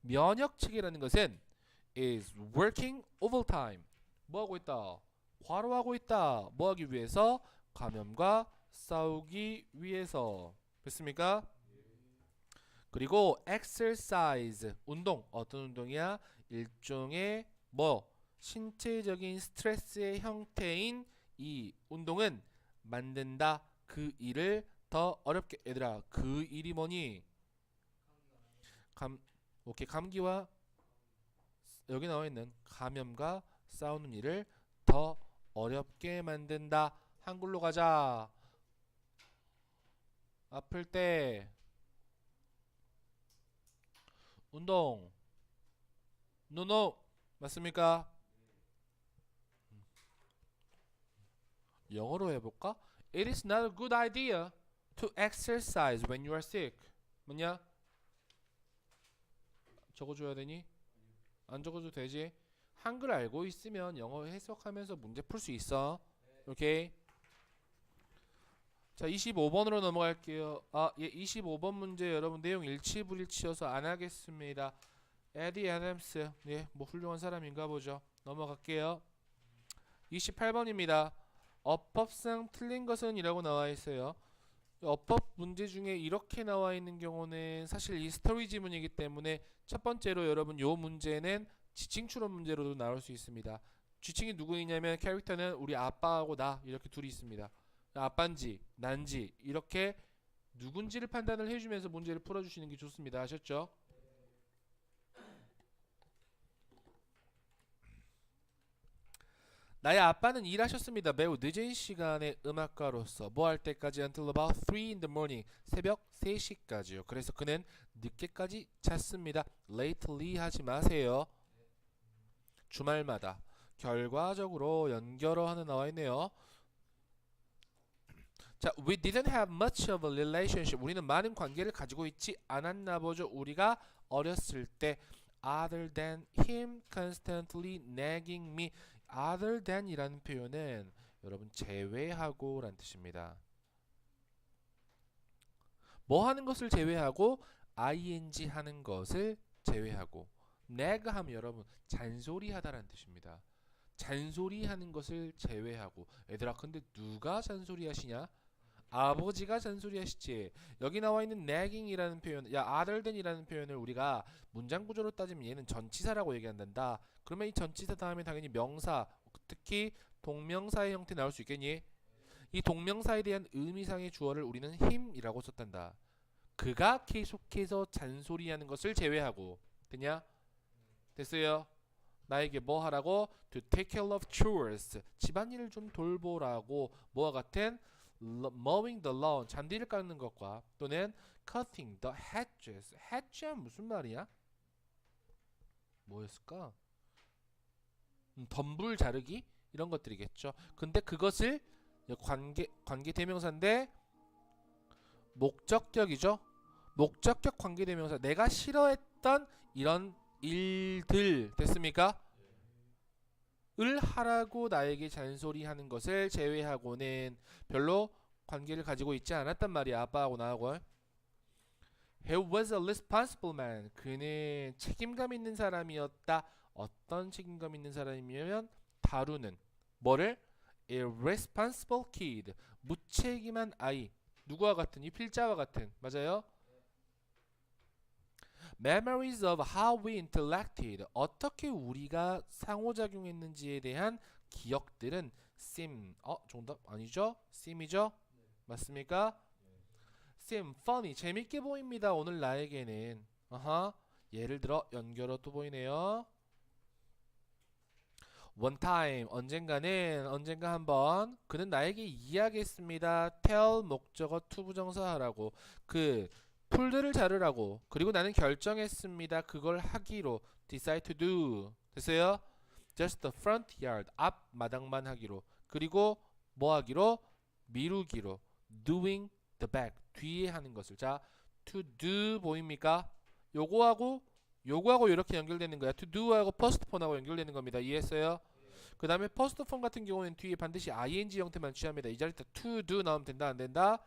면역 체계라는 것은 is working overtime. 뭐 하고 있다? 과로하고 있다. 뭐 하기 위해서? 감염과 싸우기 위해서. 됐습니까? 그리고 exercise 운동. 어떤 운동이야? 일종의 신체적인 스트레스의 형태인 이 운동은 만든다. 그 일을 더 어렵게. 얘들아, 그 일이 뭐니? 오케이. 감기와 여기 나와 있는 감염과 싸우는 일을 더 어렵게 만든다. 한글로 가자. 아플 때 운동. 노노. 맞습니까? 영어로 해볼까? It is not a good idea to exercise when you are sick. 뭐냐? 적어줘야 되니? 안 적어도 되지? 한글 알고 있으면 영어 해석하면서 문제 풀 수 있어. 오케이? 자, 25번으로 넘어갈게요. 예, 25번 문제 여러분 내용 일치불일치여서 안 하겠습니다. 에디 애덤스. 예, 뭐 훌륭한 사람인가 보죠. 넘어갈게요. 28번입니다. 어법상 틀린 것은 이라고 나와 있어요. 어법 문제 중에 이렇게 나와 있는 경우는 사실 이 스토리 지문이기 때문에 첫 번째로 여러분 요 문제는 지칭 추론 문제로도 나올 수 있습니다. 지칭이 누구이냐면 캐릭터는 우리 아빠하고 나 이렇게 둘이 있습니다. 아빠인지 난지 이렇게 누군지를 판단을 해주면서 문제를 풀어주시는 게 좋습니다. 아셨죠? 나의 아빠는 일하셨습니다. 매우 늦은 시간에 음악가로서 뭐 할 때까지 until about 3 in the morning 새벽 3시까지요. 그래서 그는 늦게까지 잤습니다. lately 하지 마세요. 주말마다. 결과적으로 연결어 하나 나와 있네요. 자, we didn't have much of a relationship. 우리는 많은 관계를 가지고 있지 않았나 보죠. 우리가 어렸을 때 other than him constantly nagging me. other than 이라는 표현은 여러분 제외하고 라는 뜻입니다. 뭐 하는 것을 제외하고 ing 하는 것을 제외하고 nag 하면 여러분 잔소리 하다라는 뜻입니다. 잔소리 하는 것을 제외하고. 얘들아 근데 누가 잔소리 하시냐? 아버지가 잔소리하시지. 여기 나와 있는 nagging이라는 표현, 야 other than이라는 표현을 우리가 문장 구조로 따지면 얘는 전치사라고 얘기한단다. 그러면 이 전치사 다음에 당연히 명사, 특히 동명사의 형태 나올 수 있겠니? 이 동명사에 대한 의미상의 주어를 우리는 him이라고 썼단다. 그가 계속해서 잔소리하는 것을 제외하고 됐냐? 됐어요? 나에게 뭐 하라고? To take care of chores. 집안일을 좀 돌보라고. 뭐와 같은 mowing the lawn. 잔디를 깎는 것과 또는 cutting the hedges. hedge는 무슨 말이야? 뭐였을까? 덤불 자르기? 이런 것들이겠죠. 근데 그것을 관계 대명사인데 목적격이죠. 목적격 관계 대명사. 내가 싫어했던 이런 일들 됐습니까? 을 하라고 나에게 잔소리하는 것을 제외하고는 별로 관계를 가지고 있지 않았단 말이야. 아빠하고 나하고. He was a responsible man. 그는 책임감 있는 사람이었다. 어떤 책임감 있는 사람이면 다루는 뭐를? Irresponsible kid. 무책임한 아이. 누구와 같은? 이 필자와 같은. 맞아요? Memories of how we interacted. 어떻게 우리가 상호작용했는지에 대한 기억들은 seem. 정답 아니죠? seem이죠? 맞습니까? seem funny. 재밌게 보입니다. 오늘 나에게는. 예를 들어 연결어 또 보이네요. One time. 언젠가 한번 그는 나에게 이야기했습니다. tell 목적어 to 부정사 하라고. 그 풀들을 자르라고. 그리고 나는 결정했습니다. 그걸 하기로. decide to do. 됐어요? just the front yard. 앞 마당만 하기로. 그리고 뭐 하기로? 미루기로. doing the back. 뒤에 하는 것을. 자, to do 보입니까? 요거하고 이렇게 연결되는 거야. to do하고 postpone하고 연결되는 겁니다. 이해했어요? 그 다음에 postpone 같은 경우는 뒤에 반드시 ing 형태만 취합니다. 이 자리에 to do 나오면 된다 안 된다?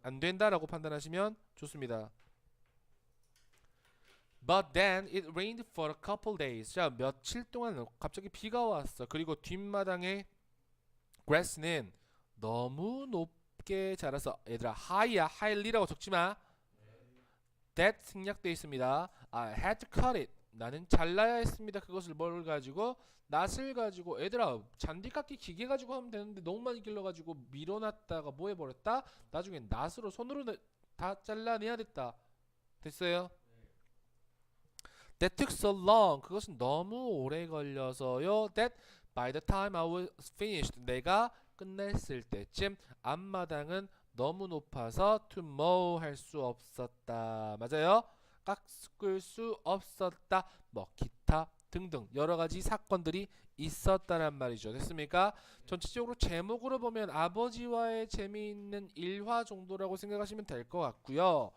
안 된다라고 판단하시면 좋습니다. But then it rained for a couple days. 자, 며칠 동안 갑자기 비가 왔어. 그리고 뒷마당에 grass는 너무 높게 자라서 얘들아 high야 highly라고 적지마. that 생략되어 있습니다. I had to cut it. 나는 잘라야 했습니다. 그것을 뭘 가지고? 낫을 가지고. 얘들아 잔디깎기 기계 가지고 하면 되는데 너무 많이 길러가지고 밀어놨다가 뭐 해버렸다? 나중에 낫으로 손으로 다 잘라내야 됐다. 됐어요? That took so long. 그것은 너무 오래 걸려서요. That by the time I was finished. 내가 끝냈을 때쯤 앞마당은 너무 높아서 to mow 할 수 없었다. 맞아요? 깎을 수 없었다. 뭐 기타 등등 여러 가지 사건들이 있었다란 말이죠. 됐습니까? 전체적으로 제목으로 보면 아버지와의 재미있는 일화 정도라고 생각하시면 될 것 같고요.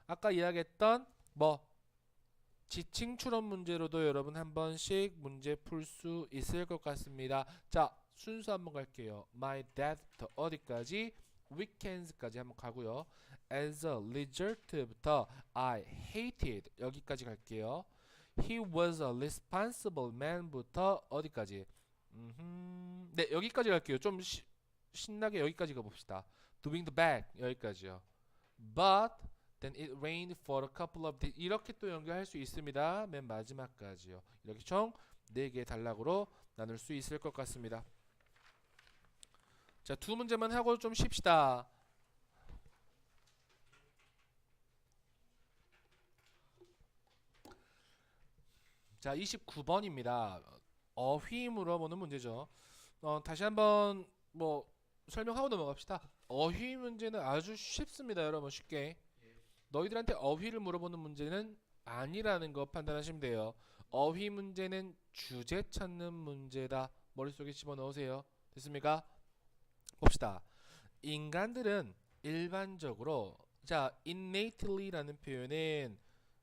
아까 이야기했던 뭐 지칭 추론 문제로도 여러분 한 번씩 문제 풀 수 있을 것 같습니다. 자, 순서 한번 갈게요. My dad부터 어디까지? weekends까지 한번 가고요. As a result부터 I hated 여기까지 갈게요. He was a responsible man부터 어디까지? 네, 여기까지 갈게요. 좀 신나게 여기까지 가봅시다. Doing the back 여기까지요. But then it rained for a couple of days. 이렇게 또 연결할 수 있습니다. 맨 마지막까지요. 이렇게 총 4개의 단락으로 나눌 수 있을 것 같습니다. 자, 두 문제만 하고 좀 쉽시다. 자, 29번입니다. 어휘 물어보는 문제죠. 다시 한번 뭐 설명하고 넘어갑시다. 어휘 문제는 아주 쉽습니다. 여러분 쉽게. 너희들한테 어휘를 물어보는 문제는 아니라는 거 판단하시면 돼요. 어휘 문제는 주제 찾는 문제다. 머릿속에 집어넣으세요. 됐습니까? 봅시다. 인간들은 일반적으로 자, innately라는 표현은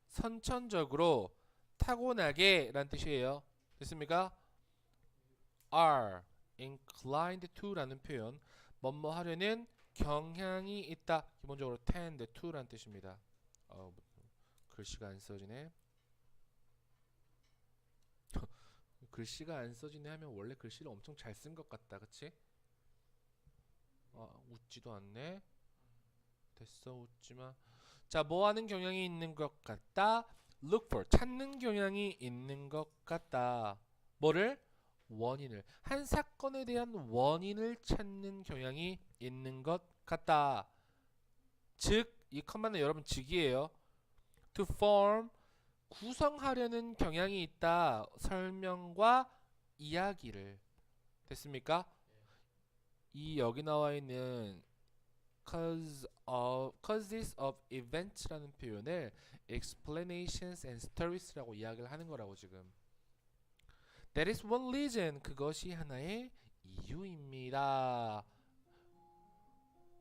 선천적으로 타고나게 라는 뜻이에요. 됐습니까? are inclined to 라는 표현 뭐뭐 하려는 경향이 있다. 기본적으로 tend to 라는 뜻입니다. 글씨가 안 써지네. 글씨가 안 써지네 하면 원래 글씨를 엄청 잘 쓴 것 같다. 그치? 웃지도 않네. 됐어, 웃지마. 자, 뭐 하는 경향이 있는 것 같다? look for, 찾는 경향이 있는 것 같다. 뭐를? 원인을. 한 사건에 대한 원인을 찾는 경향이 있는 것 같다. 즉, 이 컴마는 여러분 즉이에요. to form, 구성하려는 경향이 있다. 설명과 이야기를. 됐습니까? 이 여기 나와 있는 causes of events라는 표현을 explanations and stories라고 이야기를 하는 거라고 지금. That is one reason. 그것이 하나의 이유입니다.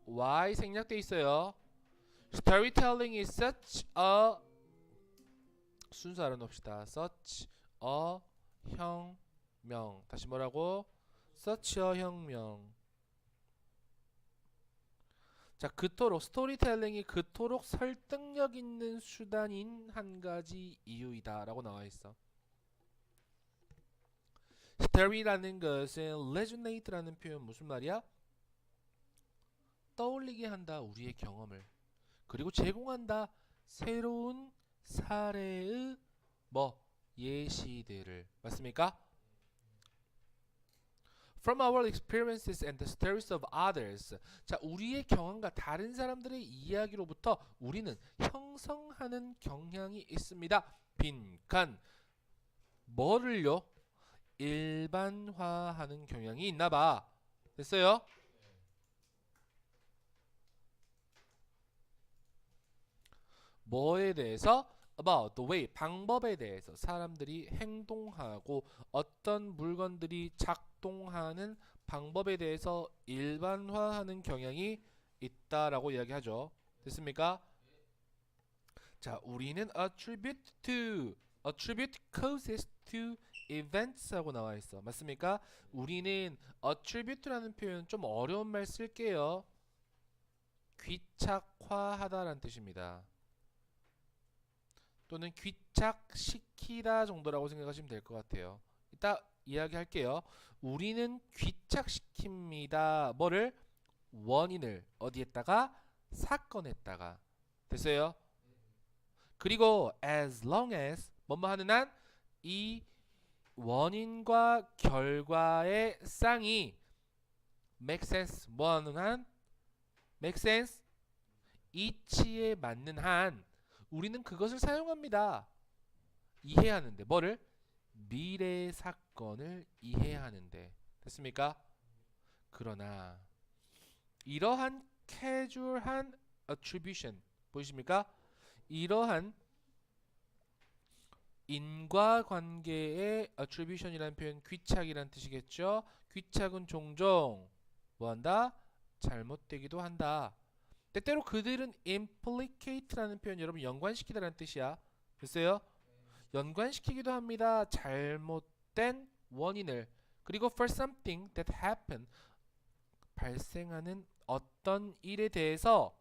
Why 생략돼 있어요. Storytelling is such a, 순서 알아놓읍시다. Such a 혁명. 다시 뭐라고? Such a 혁명. 자, 그토록 스토리텔링이 그토록 설득력 있는 수단인 한 가지 이유이다 라고 나와 있어. 스토리라는 것은 resonate라는 표현 무슨 말이야? 떠올리게 한다 우리의 경험을. 그리고 제공한다 새로운 사례의 뭐 예시들을. 맞습니까? From our experiences and the stories of others. 자, 우리의 경험과 다른 사람들의 이야기로부터 우리는 형성하는 경향이 있습니다. 빈칸. 뭐를요? 일반화하는 경향이 있나 봐. 됐어요? 뭐에 대해서? About the way, 방법에 대해서 사람들이 행동하고 어떤 물건들이 작동하는 방법에 대해서 일반화하는 경향이 있다라고 이야기하죠. 됐습니까? 자, 우리는 attribute causes to events 하고 나와 있어. 맞습니까? 우리는 attribute라는 표현 좀 어려운 말 쓸게요. 귀착화하다라는 뜻입니다. 또는 귀착시키다 정도라고 생각하시면 될 것 같아요. 이따 이야기할게요. 우리는 귀착시킵니다. 뭐를? 원인을 어디에다가? 사건에다가. 됐어요? 그리고 as long as 뭐뭐 하는 한 이 원인과 결과의 쌍이 make sense 뭐 하는 한? make sense 이치에 맞는 한 우리는 그것을 사용합니다. 이해하는데. 뭐를? 미래 사건을 이해하는데. 됐습니까? 그러나 이러한 캐주얼한 attribution 보이십니까? 이러한 인과관계의 attribution이라는 표현 귀착이라는 뜻이겠죠. 귀착은 종종 뭐한다? 잘못되기도 한다. 때때로 그들은 implicate라는 표현 여러분 연관시키다라는 뜻이야. 됐어요? 연관시키기도 합니다. 잘못된 원인을. 그리고 for something that happened 발생하는 어떤 일에 대해서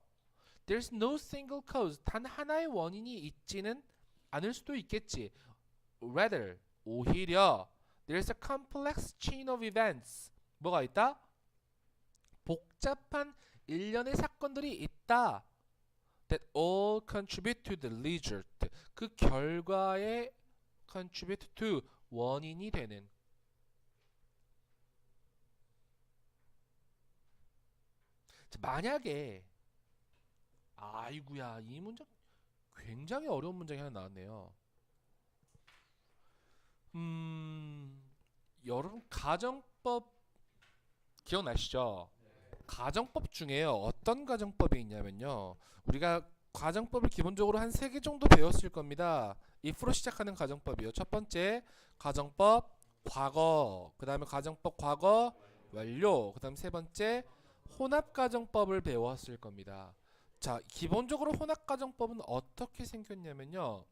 there's no single cause 단 하나의 원인이 있지는 않을 수도 있겠지. rather 오히려 there's a complex chain of events 뭐가 있다? 복잡한 일련의 사건들이 있다. That all contribute to the result. 그 결과에 contribute to 원인이 되는. 만약에 아이구야 이 문장 굉장히 어려운 문장이 하나 나왔네요. 여러분 가정법 기억나시죠? 가정법 중에요. 어떤 가정법이 있냐면요. 우리가 가정법을 기본적으로 한 3개 정도 배웠을 겁니다. if로 시작하는 가정법이요. 첫 번째 가정법 과거, 그 다음에 가정법 과거 완료, 그 다음 세 번째 혼합가정법을 배웠을 겁니다. 자, 기본적으로 혼합가정법은 어떻게 생겼냐면요.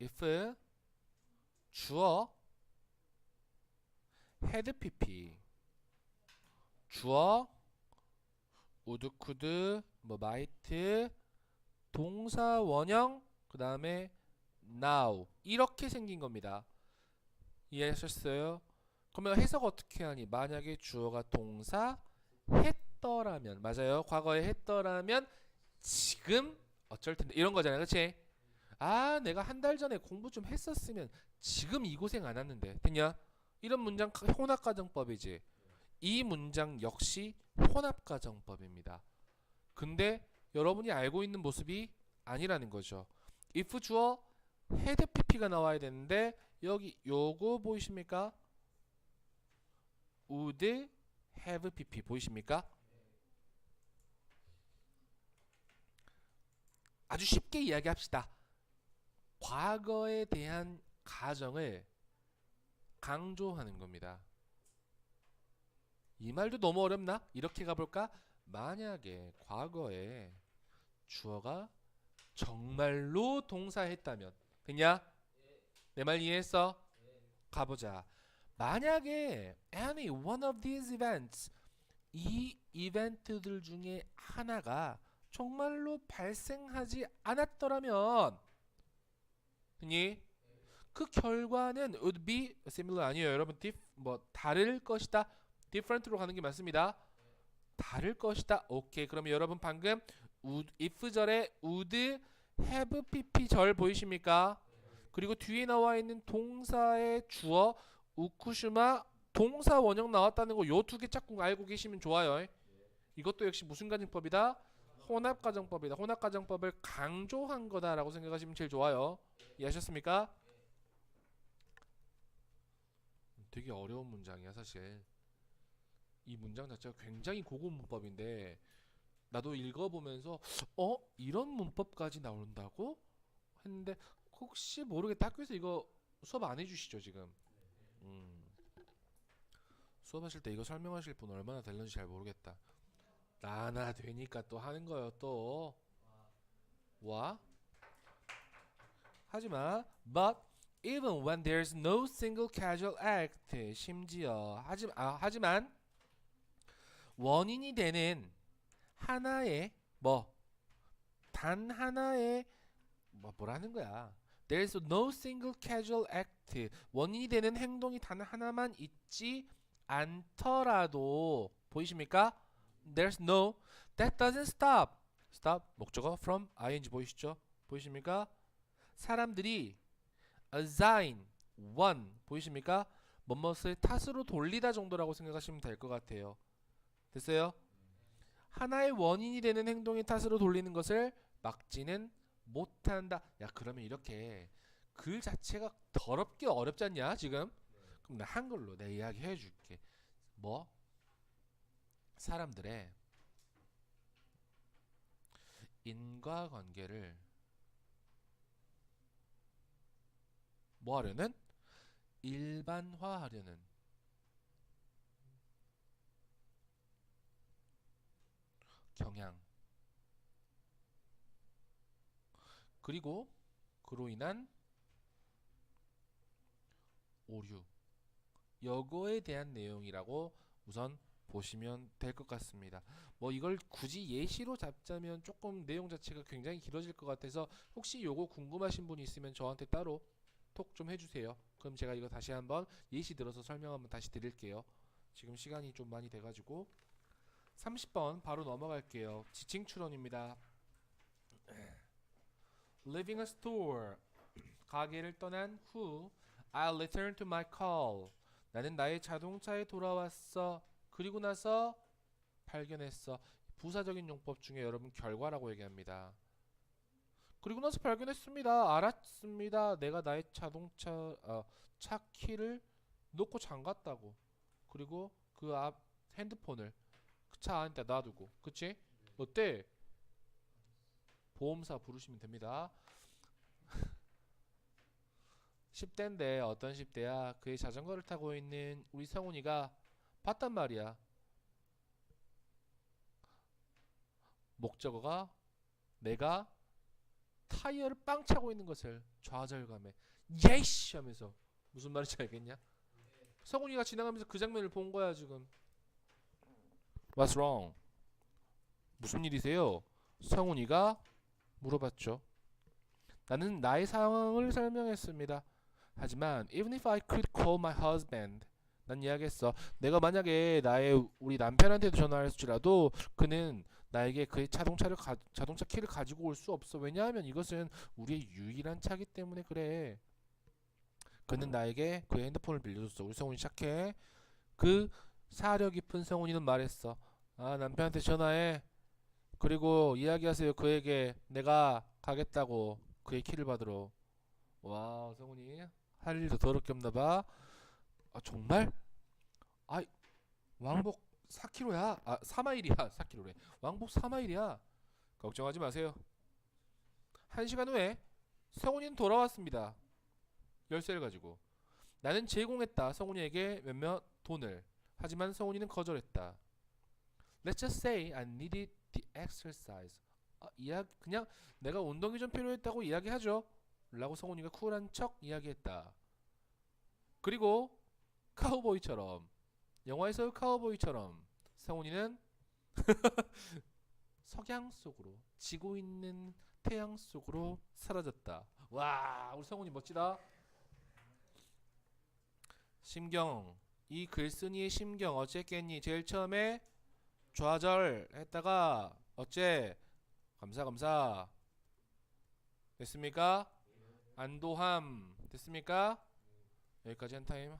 if 주어 had pp 주어 would could 뭐 might 동사 원형 그 다음에 now 이렇게 생긴 겁니다. 이해하셨어요? 그러면 해석 어떻게 하니? 만약에 주어가 동사 했더라면 맞아요. 과거에 했더라면 지금 어쩔 텐데 이런 거잖아요. 그렇지? 아, 내가 한 달 전에 공부 좀 했었으면 지금 이 고생 안 했는데. 됐냐? 이런 문장 혼합가정법이지. 이 문장 역시 혼합가정법입니다. 근데 여러분이 알고 있는 모습이 아니라는 거죠. if 주어 had pp가 나와야 되는데 여기 요거 보이십니까? would have pp 보이십니까? 아주 쉽게 이야기합시다. 과거에 대한 가정을 강조하는 겁니다. 이 말도 너무 어렵나? 이렇게 가볼까? 만약에 과거에 주어가 정말로 동사했다면 됐냐? 내 말 이해했어? 가보자. 만약에 any one of these events 이 이벤트들 중에 하나가 정말로 발생하지 않았더라면 됐니? 그 결과는 would be similar 아니에요 여러분. 다를 것이다. different로 가는 게 맞습니다. 다를 것이다. 오케이. 그러면 여러분 방금 if 절에 would have pp 절 보이십니까? 그리고 뒤에 나와 있는 동사의 주어 우쿠슈마 동사 원형 나왔다는 거 요 두 개 짝꿍 알고 계시면 좋아요. 이것도 역시 무슨 가정법이다? 혼합가정법이다. 혼합가정법을 강조한 거다라고 생각하시면 제일 좋아요. 이해하셨습니까? 되게 어려운 문장이야 사실. 이 문장 자체가 굉장히 고급 문법인데 나도 읽어보면서 이런 문법까지 나온다고? 했는데 혹시 모르겠다. 학교에서 이거 수업 안 해주시죠 지금? 수업하실 때 이거 설명하실 분 얼마나 될는지 잘 모르겠다. 나나 되니까 또 하는 거요 또. 와? 하지마. But even when there's no single casual act 심지어 하지만 원인이 되는 하나의 단 하나의 뭐라는 거야. There's no single casual act 원인이 되는 행동이 단 하나만 있지 않더라도 보이십니까? There's no that doesn't stop 목적어 from ing 보이시죠? 보이십니까? 사람들이 assign one 보이십니까? 뭐뭇을 탓으로 돌리다 정도라고 생각하시면 될 것 같아요. 됐어요? 하나의 원인이 되는 행동의 탓으로 돌리는 것을 막지는 못한다. 야 그러면 이렇게 글 자체가 더럽게 어렵지 않냐 지금? 그럼 나 한글로 내 이야기 해줄게. 사람들의 인과관계를 하려는? 일반화하려는 경향 그리고 그로 인한 오류 여거에 대한 내용이라고 우선 보시면 될 것 같습니다. 이걸 굳이 예시로 잡자면 조금 내용 자체가 굉장히 길어질 것 같아서 혹시 요거 궁금하신 분이 있으면 저한테 따로 톡 좀 해주세요. 그럼 제가 이거 다시 한번 예시 들어서 설명 한번 다시 드릴게요. 지금 시간이 좀 많이 돼가지고 30번 바로 넘어갈게요. 지칭 추론입니다. Leaving a store 가게를 떠난 후 I'll return to my car 나는 나의 자동차에 돌아왔어. 그리고 나서 발견했어. 부사적인 용법 중에 여러분 결과라고 얘기합니다. 그리고 나서 발견했습니다. 알았습니다. 내가 나의 자동차 차 키를 놓고 잠갔다고. 그리고 그 앞 핸드폰을 그 차 안에다 놔두고. 그치? 어때? 보험사 부르시면 됩니다. 10대인데 어떤 10대야? 그의 자전거를 타고 있는 우리 성훈이가 봤단 말이야. 목적어가 내가 타이어를 빵 차고 있는 것을 좌절감에 예이씨 하면서 무슨 말인지 알겠냐? 성훈이가 지나가면서 그 장면을 본 거야 지금. What's wrong? 무슨 일이세요? 성훈이가 물어봤죠. 나는 나의 상황을 설명했습니다. 하지만 even if I could call my husband 난 이야기했어. 내가 만약에 나의 우리 남편한테도 전화할지라도 그는 나에게 그의 자동차 키를 가지고 올 수 없어. 왜냐하면 이것은 우리의 유일한 차기 때문에 그래. 그는 나에게 그의 핸드폰을 빌려줬어. 우리 성훈이 착해. 그 사려 깊은 성훈이는 말했어. 아, 남편한테 전화해. 그리고 이야기하세요. 그에게 내가 가겠다고 그의 키를 받으러. 와, 성훈이 할 일도 더럽게 없나 봐. 아, 정말? 아, 왕복 4km야. 아, 4마일이야. 4km래. 왕복 4마일이야. 걱정하지 마세요. 1시간 후에 성훈이는 돌아왔습니다. 열쇠를 가지고. 나는 제공했다. 성훈이에게 몇몇 돈을. 하지만 성훈이는 거절했다. Let's just say I needed the exercise. 그냥 내가 운동이 좀 필요했다고 이야기하죠. 라고 성훈이가 쿨한 척 이야기했다. 그리고 카우보이처럼 영화에서 카우보이처럼 성훈이는 석양 속으로 지고 있는 태양 속으로 사라졌다. 와, 우리 성훈이 멋지다. 심경, 이 글쓴이의 심경 어쨌겠니? 제일 처음에 좌절했다가 어째 감사 됐습니까? 안도함 됐습니까? 여기까지 한 타임.